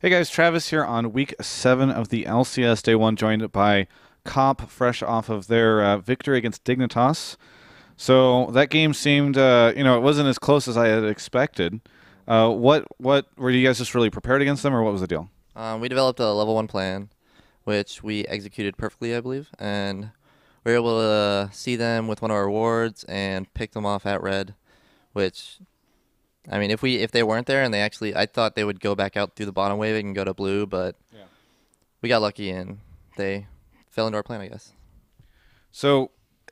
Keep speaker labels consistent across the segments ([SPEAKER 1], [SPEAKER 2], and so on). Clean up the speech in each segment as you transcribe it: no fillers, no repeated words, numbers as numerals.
[SPEAKER 1] Hey guys, Travis here on week 7 of the LCS Day 1, joined by Cop, fresh off of their victory against Dignitas. So that game seemed, it wasn't as close as I had expected. What were you guys just really prepared against them, or what was the deal?
[SPEAKER 2] We developed a level 1 plan, which we executed perfectly, I believe, and we were able to see them with one of our wards and pick them off at red, which, I mean, if they weren't there and I thought they would go back out through the bottom wave and go to blue, but
[SPEAKER 1] Yeah.
[SPEAKER 2] we got lucky and they fell into our plan, I guess.
[SPEAKER 1] So,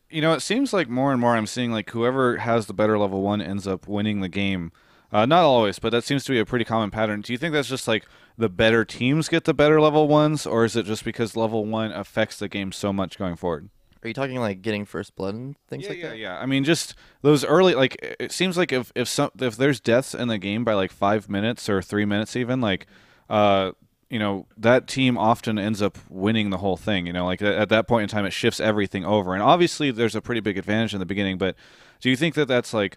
[SPEAKER 1] it seems like more and more I'm seeing like whoever has the better level 1 ends up winning the game. Not always, but that seems to be a pretty common pattern. Do you think that's just like the better teams get the better level 1s, or is it just because level 1 affects the game so much going forward?
[SPEAKER 2] Are you talking like getting first blood and things
[SPEAKER 1] Yeah,
[SPEAKER 2] like
[SPEAKER 1] yeah,
[SPEAKER 2] that?
[SPEAKER 1] yeah. I mean, just those early, like it seems like if there's deaths in the game by like 5 minutes or 3 minutes even, like, uh, that team often ends up winning the whole thing. Like at that point in time, it shifts everything over. And obviously, there's a pretty big advantage in the beginning. But do you think that that's like,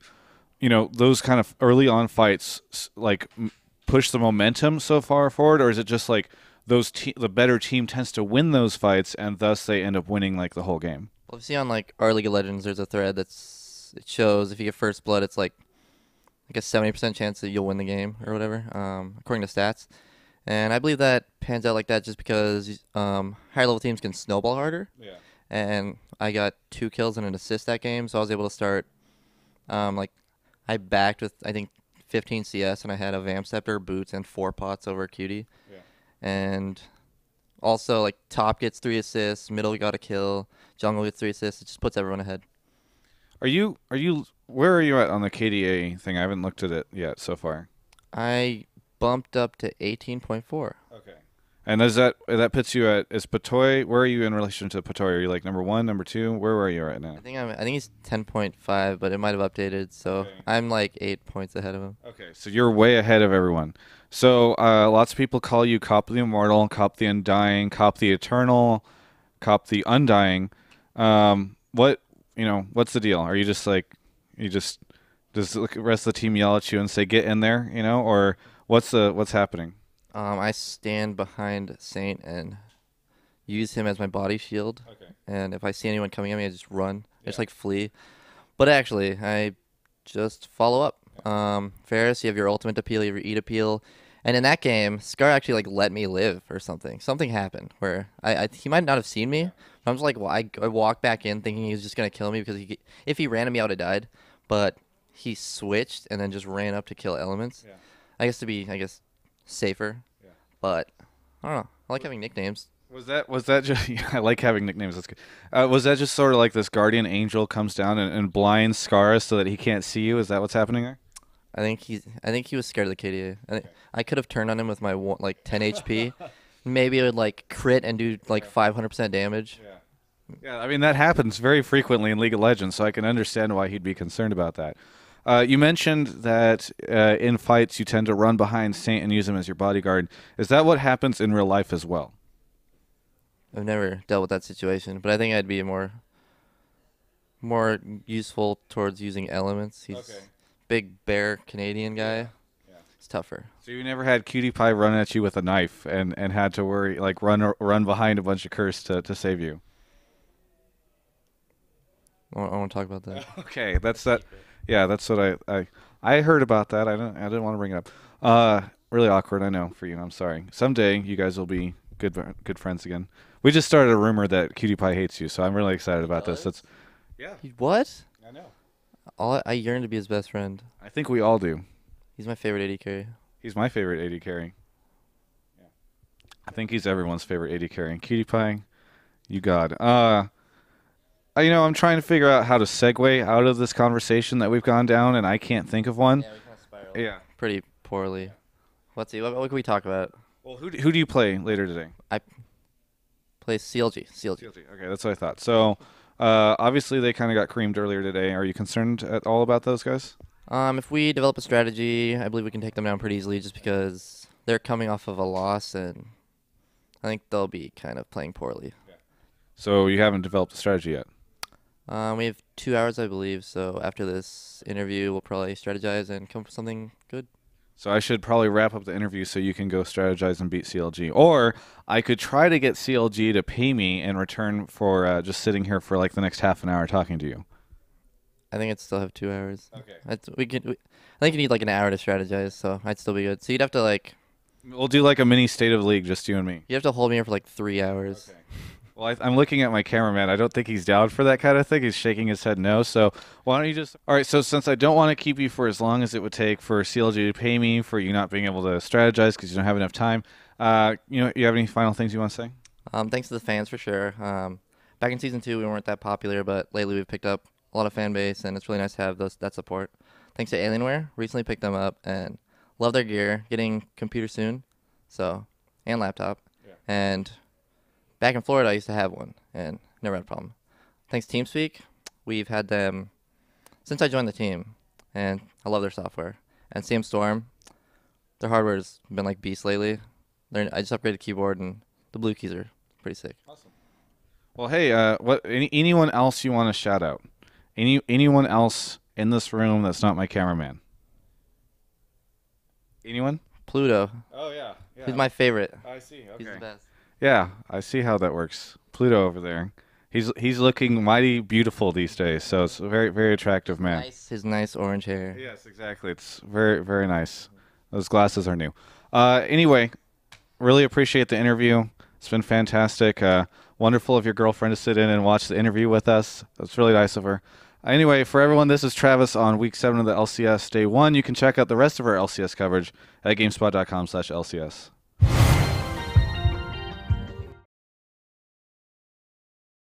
[SPEAKER 1] those kind of early on fights like push the momentum so far forward, or is it just like the better team tends to win those fights and thus they end up winning like the whole game?
[SPEAKER 2] Well, if you see on like our League of Legends, there's a thread it shows if you get first blood, it's like a 70% chance that you'll win the game or whatever, according to stats. And I believe that pans out like that just because higher level teams can snowball harder.
[SPEAKER 1] Yeah.
[SPEAKER 2] And I got 2 kills and an assist that game, so I was able to start. Like I backed with I think 15 CS, and I had a Vamp Scepter, boots, and 4 pots over Cutie.
[SPEAKER 1] Yeah.
[SPEAKER 2] And also like top gets 3 assists, middle got a kill, jungle gets 3 assists. It just puts everyone ahead.
[SPEAKER 1] Where are you at on the KDA thing? I haven't looked at it yet so far.
[SPEAKER 2] I bumped up to 18.4.
[SPEAKER 1] Okay. And does that puts you at, is Patoy, where are you in relation to Patoy? Are you like number one, number two? Where are you right now?
[SPEAKER 2] I think he's 10.5, but it might have updated, so
[SPEAKER 1] Okay.
[SPEAKER 2] I'm like 8 points ahead of him.
[SPEAKER 1] Okay, so you're way ahead of everyone. So lots of people call you Cop the Immortal, Cop the Undying, Cop the Eternal, Cop the Undying. What's the deal? Are you just like, you just does the rest of the team yell at you and say get in there, or what's happening?
[SPEAKER 2] I stand behind Saint and use him as my body shield.
[SPEAKER 1] Okay.
[SPEAKER 2] And if I see anyone coming at me, I just run. I
[SPEAKER 1] Yeah.
[SPEAKER 2] just like flee. But actually, I just follow up. Ferris, you have your ultimate appeal, you have your eat appeal. And in that game, Scar actually like let me live or something. Something happened where he might not have seen me. But I'm just like, well, I walked back in thinking he was just gonna kill me because if he ran at me, I would have died. But he switched and then just ran up to kill elements.
[SPEAKER 1] Yeah.
[SPEAKER 2] I guess safer.
[SPEAKER 1] Yeah.
[SPEAKER 2] But I don't know. I like having nicknames.
[SPEAKER 1] Was that just? Yeah, I like having nicknames. That's good. Was that just sort of like this guardian angel comes down and blinds Scar so that he can't see you? Is that what's happening there?
[SPEAKER 2] I think he was scared of the KDA. I could have turned on him with my like 10 HP. Maybe it would like crit and do like 500% damage.
[SPEAKER 1] Yeah. Yeah, I mean that happens very frequently in League of Legends, so I can understand why he'd be concerned about that. You mentioned that in fights you tend to run behind Saint and use him as your bodyguard. Is that what happens in real life as well?
[SPEAKER 2] I've never dealt with that situation, but I think I'd be more useful towards using elements. He's
[SPEAKER 1] Okay.
[SPEAKER 2] big bear Canadian guy.
[SPEAKER 1] Yeah. Yeah.
[SPEAKER 2] It's tougher.
[SPEAKER 1] So you never had Cutie Pie run at you with a knife and had to worry like run behind a bunch of curse to save you.
[SPEAKER 2] I want to talk about that.
[SPEAKER 1] Okay, that's that. Yeah, that's what I heard about that. I didn't want to bring it up. Really awkward. I know for you. I'm sorry. Someday you guys will be good friends again. We just started a rumor that Cutie Pie hates you, so I'm really excited about this. That's yeah.
[SPEAKER 2] What?
[SPEAKER 1] I know.
[SPEAKER 2] I yearn to be his best friend.
[SPEAKER 1] I think we all do.
[SPEAKER 2] He's my favorite AD carry.
[SPEAKER 1] He's my favorite AD carry. Yeah. I think he's everyone's favorite AD carry. Cutie Pie, you god. I'm trying to figure out how to segue out of this conversation that we've gone down, and I can't think of one.
[SPEAKER 2] Yeah, we kind of spiraled.
[SPEAKER 1] Yeah.
[SPEAKER 2] Pretty poorly. Let's see. What can we talk about?
[SPEAKER 1] Well, who do you play later today?
[SPEAKER 2] I play CLG. CLG.
[SPEAKER 1] Okay, that's what I thought. So, obviously they kind of got creamed earlier today. Are you concerned at all about those guys?
[SPEAKER 2] If we develop a strategy, I believe we can take them down pretty easily just because they're coming off of a loss, and I think they'll be kind of playing poorly.
[SPEAKER 1] So you haven't developed a strategy yet.
[SPEAKER 2] We have 2 hours, I believe, so after this interview, we'll probably strategize and come up with something good.
[SPEAKER 1] So I should probably wrap up the interview so you can go strategize and beat CLG. Or I could try to get CLG to pay me in return for just sitting here for like the next half an hour talking to you.
[SPEAKER 2] I think I'd still have 2 hours.
[SPEAKER 1] Okay.
[SPEAKER 2] I think you need like an hour to strategize, so I'd still be good. So you'd have to like
[SPEAKER 1] We'll do like a mini state of the league, just you and me.
[SPEAKER 2] you have to hold me here for like 3 hours.
[SPEAKER 1] Okay. Well, I'm looking at my cameraman. I don't think he's down for that kind of thing. He's shaking his head no. So why don't you just... All right, so since I don't want to keep you for as long as it would take for CLG to pay me for you not being able to strategize because you don't have enough time, you have any final things you want to say?
[SPEAKER 2] Thanks to the fans for sure. Back in season 2, we weren't that popular, but lately we've picked up a lot of fan base, and it's really nice to have that support. Thanks to Alienware, recently picked them up and love their gear. Getting computer soon, and laptop.
[SPEAKER 1] Yeah.
[SPEAKER 2] And back in Florida, I used to have one and never had a problem. Thanks to TeamSpeak, we've had them since I joined the team, and I love their software. And CM Storm, their hardware has been like beast lately. I just upgraded the keyboard, and the blue keys are pretty sick.
[SPEAKER 1] Awesome. Well, hey, anyone else you want to shout out? Anyone else in this room that's not my cameraman? Anyone?
[SPEAKER 2] Pluto,
[SPEAKER 1] Oh yeah.
[SPEAKER 2] he's my favorite.
[SPEAKER 1] I see.
[SPEAKER 2] He's the best.
[SPEAKER 1] Yeah, I see how that works. Pluto over there. He's looking mighty beautiful these days, so it's a very, very attractive man.
[SPEAKER 2] His nice orange hair.
[SPEAKER 1] Yes, exactly. It's very, very nice. Those glasses are new. Anyway, really appreciate the interview. It's been fantastic. Wonderful of your girlfriend to sit in and watch the interview with us. That's really nice of her. Anyway, for everyone, this is Travis on Week 7 of the LCS Day 1. You can check out the rest of our LCS coverage at GameSpot.com/LCS.